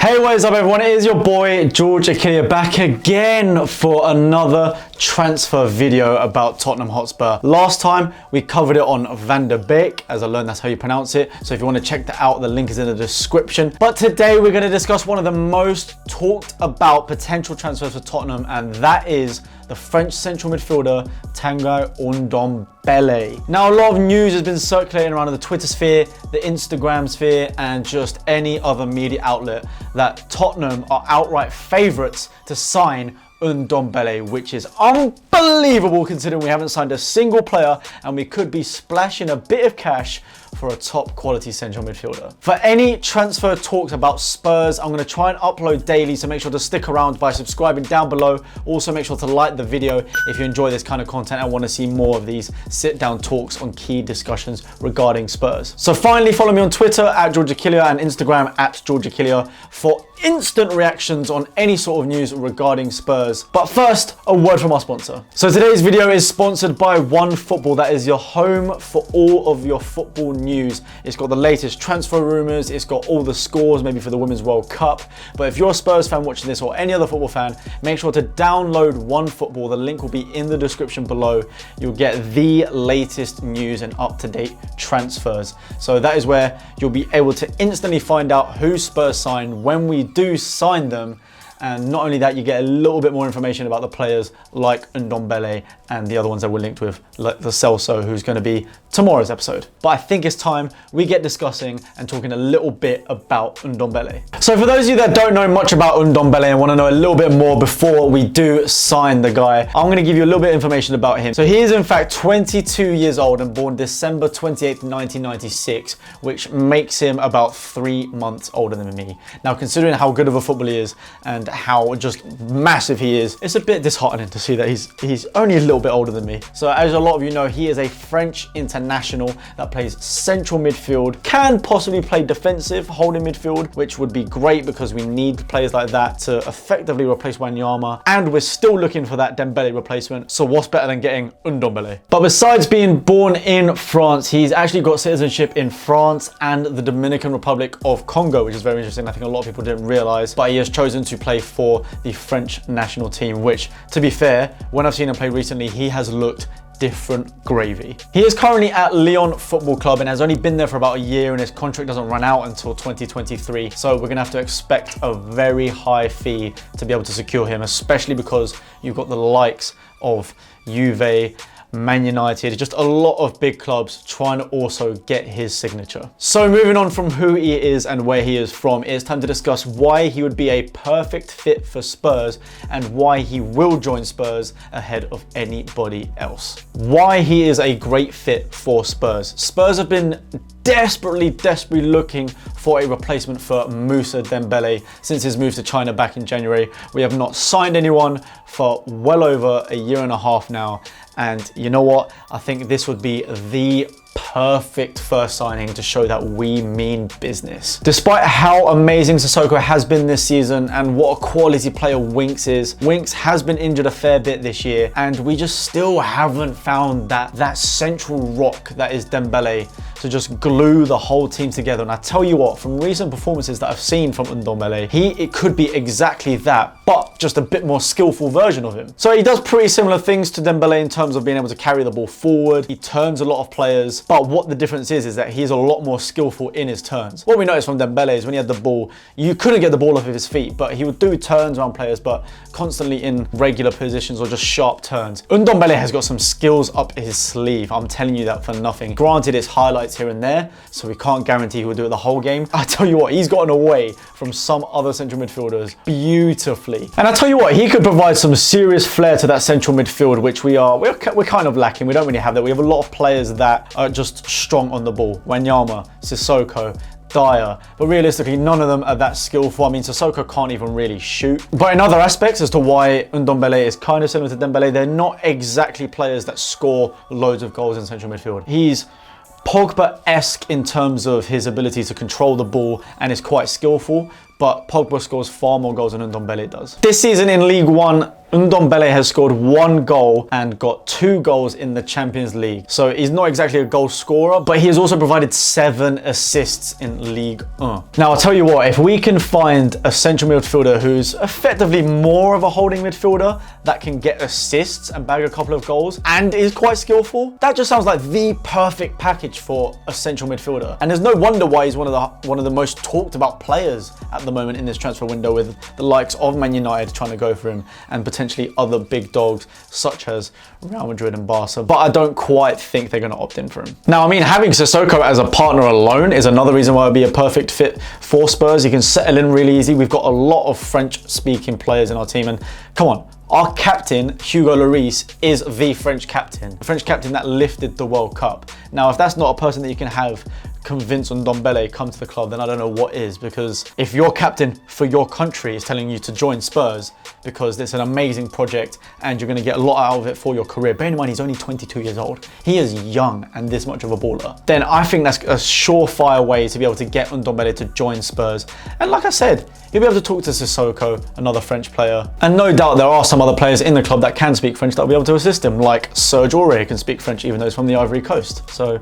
Hey, what is up everyone? It is your boy George Achillea back again for another transfer video about Tottenham Hotspur. Last time we covered it on Van der Beek, as I learned that's how you pronounce it. So if you want to check that out, the link is in the description. But today we're going to discuss one of the most talked about potential transfers for Tottenham, and that is the French central midfielder Tanguy Ndombele. Now, a lot of news has been circulating around the Twitter sphere, the Instagram sphere, and just any other media outlet that Tottenham are outright favourites to sign Ndombele, which is unbelievable considering we haven't signed a single player and we could be splashing a bit of cash for a top quality central midfielder. For any transfer talks about Spurs, I'm going to try and upload daily, so make sure to stick around by subscribing down below. Also make sure to like the video if you enjoy this kind of content and want to see more of these sit down talks on key discussions regarding Spurs. So finally, follow me on Twitter at George Achillea and Instagram at George Achillea for instant reactions on any sort of news regarding Spurs. But first, a word from our sponsor. So today's video is sponsored by OneFootball. That is your home for all of your football news. It's got the latest transfer rumours, it's got all the scores, maybe for the Women's World Cup. But if you're a Spurs fan watching this or any other football fan, make sure to download OneFootball. The link will be in the description below. You'll get the latest news and up-to-date transfers. So that is where you'll be able to instantly find out who Spurs signed, when we do sign them. And not only that, you get a little bit more information about the players like Ndombele and the other ones that we're linked with, like the Celso, who's going to be tomorrow's episode. But I think it's time we get discussing and talking a little bit about Ndombele. So for those of you that don't know much about Ndombele and want to know a little bit more before we do sign the guy, I'm going to give you a little bit of information about him. So he is in fact 22 years old and born December 28th, 1996, which makes him about 3 months older than me. Now, considering how good of a footballer he is and how just massive he is, it's a bit disheartening to see that he's only a little bit older than me. So as a lot of you know, he is a French international that plays central midfield, can possibly play defensive holding midfield, which would be great because we need players like that to effectively replace Wanyama, and we're still looking for that Dembele replacement. So what's better than getting Ndombele? But besides being born in France, he's actually got citizenship in France and the Dominican Republic of Congo, which is very interesting. I think a lot of people didn't realize, but he has chosen to play for the French national team, which, to be fair, when I've seen him play recently, he has looked different gravy. He is currently at Lyon Football Club and has only been there for about a year, and his contract doesn't run out until 2023. So we're gonna have to expect a very high fee to be able to secure him, especially because you've got the likes of Juve, Man United, just a lot of big clubs trying to also get his signature. So moving on from who he is and where he is from, it's time to discuss why he would be a perfect fit for Spurs and why he will join Spurs ahead of anybody else. Why he is a great fit for Spurs. Spurs have been desperately looking for a replacement for Moussa Dembele since his move to China back in January. We have not signed anyone for well over a year and a half now. And you know what? I think this would be the perfect first signing to show that we mean business. Despite how amazing Sissoko has been this season and what a quality player Winks is, Winks has been injured a fair bit this year, and we just still haven't found that central rock that is Dembele to just glue the whole team together. And I tell you what, from recent performances that I've seen from Ndombele, it could be exactly that, but just a bit more skillful version of him. So he does pretty similar things to Dembele in terms of being able to carry the ball forward. He turns a lot of players, but what the difference is that he's a lot more skillful in his turns. What we noticed from Dembele is when he had the ball, you couldn't get the ball off of his feet, but he would do turns around players, but constantly in regular positions or just sharp turns. Ndombele has got some skills up his sleeve. I'm telling you that for nothing. Granted, it's highlights here and there, so we can't guarantee he will do it the whole game. I tell you what, he's gotten away from some other central midfielders beautifully. And I tell you what, he could provide some serious flair to that central midfield, which we're kind of lacking. We don't really have that. We have a lot of players that are just strong on the ball. Wanyama, Sissoko, Dyer, but realistically none of them are that skillful. I mean, Sissoko can't even really shoot. But in other aspects as to why Ndombele is kind of similar to Dembele, they're not exactly players that score loads of goals in central midfield. He's Pogba-esque in terms of his ability to control the ball and is quite skillful, but Pogba scores far more goals than Ndombele does. This season in League One, Ndombele has scored 1 goal and got 2 goals in the Champions League. So he's not exactly a goal scorer, but he has also provided 7 assists in Ligue 1. Now, I'll tell you what, if we can find a central midfielder who's effectively more of a holding midfielder that can get assists and bag a couple of goals and is quite skillful, that just sounds like the perfect package for a central midfielder. And there's no wonder why he's one of the most talked about players at the moment in this transfer window, with the likes of Man United trying to go for him and potentially other big dogs such as Real Madrid and Barca. But I don't quite think they're going to opt in for him. Now, I mean, having Sissoko as a partner alone is another reason why it'd be a perfect fit for Spurs. He can settle in really easy. We've got a lot of French-speaking players in our team, and come on, our captain, Hugo Lloris, is the French captain that lifted the World Cup. Now, if that's not a person that you can have convince Ndombele come to the club, then I don't know what is, because if your captain for your country is telling you to join Spurs because it's an amazing project and you're going to get a lot out of it for your career, bear in mind he's only 22 years old, he is young and this much of a baller, then I think that's a surefire way to be able to get Ndombele to join Spurs. And like I said, you'll be able to talk to Sissoko, another French player, and no doubt there are some other players in the club that can speak French that will be able to assist him, like Serge Aurier can speak French even though he's from the Ivory Coast. So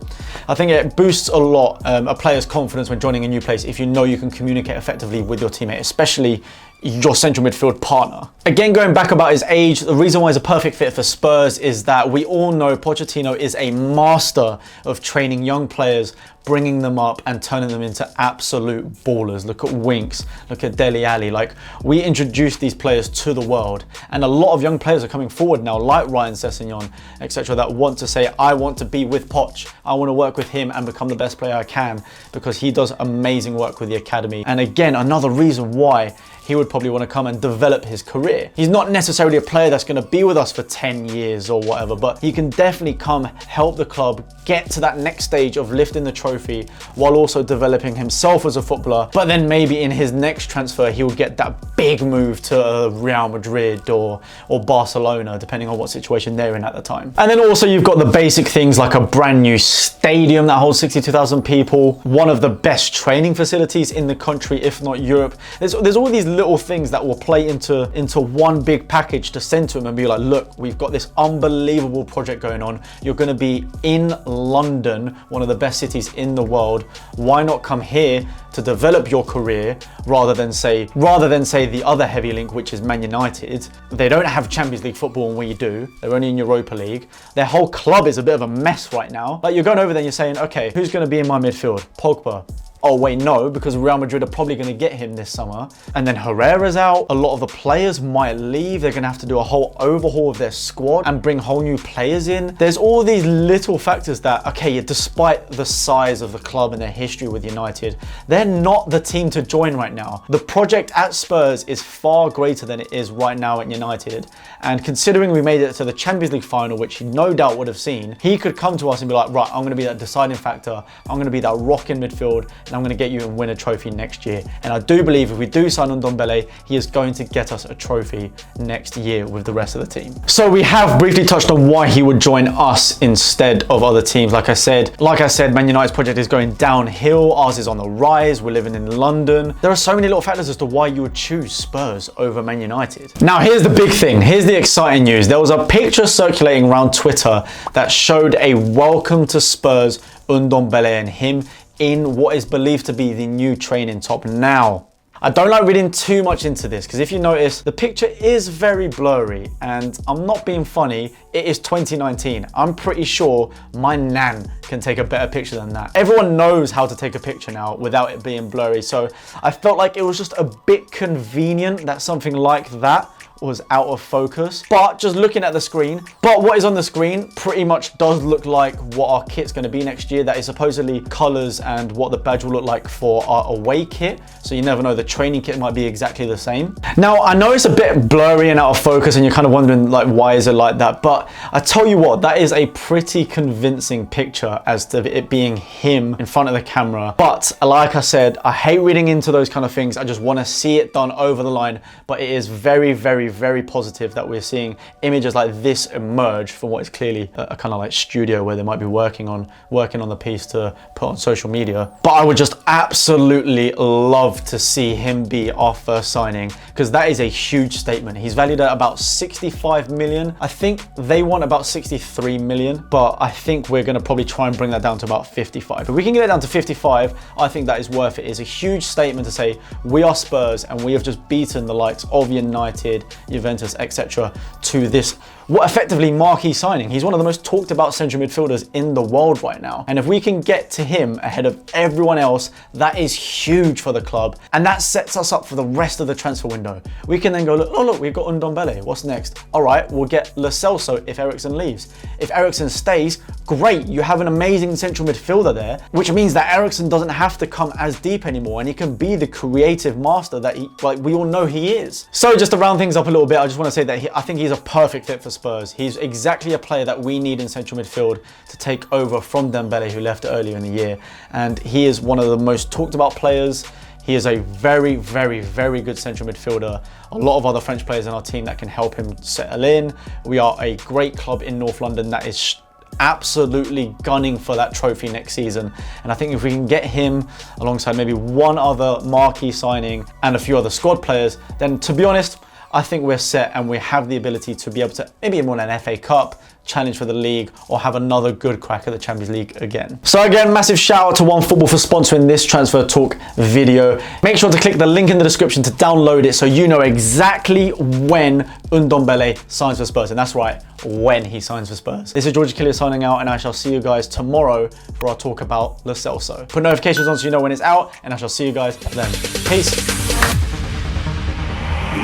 I think it boosts a lot a player's confidence when joining a new place if you know you can communicate effectively with your teammate, especially your central midfield partner. Again, going back about his age, the reason why he's a perfect fit for Spurs is that we all know Pochettino is a master of training young players, bringing them up and turning them into absolute ballers. Look at Winks, look at Dele Alli. Like, we introduced these players to the world, and a lot of young players are coming forward now, like Ryan Sessegnon, etc., that want to say, I want to be with Poch. I want to work with him and become the best player I can, because he does amazing work with the academy. And again, another reason why he would probably want to come and develop his career. He's not necessarily a player that's going to be with us for 10 years or whatever, but he can definitely come help the club get to that next stage of lifting the trophy while also developing himself as a footballer. But then maybe in his next transfer, he will get that big move to Real Madrid or Barcelona, depending on what situation they're in at the time. And then also you've got the basic things like a brand new stadium that holds 62,000 people, one of the best training facilities in the country, if not Europe. There's all these little things that will play into one big package to send to him and be like, look, we've got this unbelievable project going on. You're going to be in London, one of the best cities in the world. Why not come here to develop your career rather than say the other heavy link, which is Man United? They don't have Champions League football, and we do. They're only in Europa League. Their whole club is a bit of a mess right now. Like, you're going over there and you're saying, okay, who's going to be in my midfield? Pogba. Oh wait, no, because Real Madrid are probably going to get him this summer. And then Herrera's out. A lot of the players might leave. They're going to have to do a whole overhaul of their squad and bring whole new players in. There's all these little factors that, okay, despite the size of the club and their history with United, they're not the team to join right now. The project at Spurs is far greater than it is right now at United. And considering we made it to the Champions League final, which he no doubt would have seen, he could come to us and be like, right, I'm going to be that deciding factor. I'm going to be that rock in midfield, and I'm going to get you and win a trophy next year. And I do believe if we do sign Ndombele, he is going to get us a trophy next year with the rest of the team. So we have briefly touched on why he would join us instead of other teams. Like I said, Man United's project is going downhill. Ours is on the rise. We're living in London. There are so many little factors as to why you would choose Spurs over Man United. Now, here's the big thing. Here's the exciting news. There was a picture circulating around Twitter that showed a welcome to Spurs Ndombele and him in what is believed to be the new training top. Now, I don't like reading too much into this, because if you notice, the picture is very blurry, and I'm not being funny, it is 2019. I'm pretty sure my nan can take a better picture than that. Everyone knows how to take a picture now without it being blurry, so I felt like it was just a bit convenient that something like that was out of focus. But just looking at the screen, what is on the screen pretty much does look like what our kit's going to be next year. That is supposedly colours and what the badge will look like for our away kit. So you never know, the training kit might be exactly the same. Now, I know it's a bit blurry and out of focus and you're kind of wondering, like, why is it like that? But I tell you what, that is a pretty convincing picture as to it being him in front of the camera. But like I said, I hate reading into those kind of things. I just want to see it done over the line. But it is very, very, very positive that we're seeing images like this emerge from what is clearly a kind of like studio where they might be working on the piece to put on social media. But I would just absolutely love to see him be our first signing, because that is a huge statement. He's valued at about 65 million. I think they want about 63 million, but I think we're going to probably try and bring that down to about 55. If we can get it down to 55, I think that is worth it. It's a huge statement to say we are Spurs and we have just beaten the likes of United, Juventus, etc. to this, what effectively marquee signing. He's one of the most talked about central midfielders in the world right now. And if we can get to him ahead of everyone else, that is huge for the club. And that sets us up for the rest of the transfer window. We can then go, look, oh look, we've got Ndombele. What's next? All right, we'll get Lo Celso if Eriksen leaves. If Eriksen stays, great. You have an amazing central midfielder there, which means that Eriksen doesn't have to come as deep anymore and he can be the creative master that we all know he is. So just to round things up a little bit, I just want to say that I think he's a perfect fit for Spurs. He's exactly a player that we need in central midfield to take over from Dembele, who left earlier in the year. And he is one of the most talked about players. He is a very, very, very good central midfielder. A lot of other French players in our team that can help him settle in. We are a great club in North London that is absolutely gunning for that trophy next season. And I think if we can get him alongside maybe one other marquee signing and a few other squad players, then to be honest, I think we're set and we have the ability to be able to maybe win an FA Cup, challenge for the league, or have another good crack at the Champions League again. So again, massive shout out to OneFootball for sponsoring this transfer talk video. Make sure to click the link in the description to download it so you know exactly when Ndombele signs for Spurs. And that's right, when he signs for Spurs. This is George Achillea signing out, and I shall see you guys tomorrow for our talk about Lo Celso. Put notifications on so you know when it's out, and I shall see you guys then. Peace.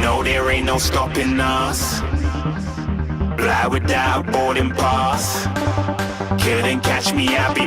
No, there ain't no stopping us. Fly without boarding pass. Couldn't catch me, I'll be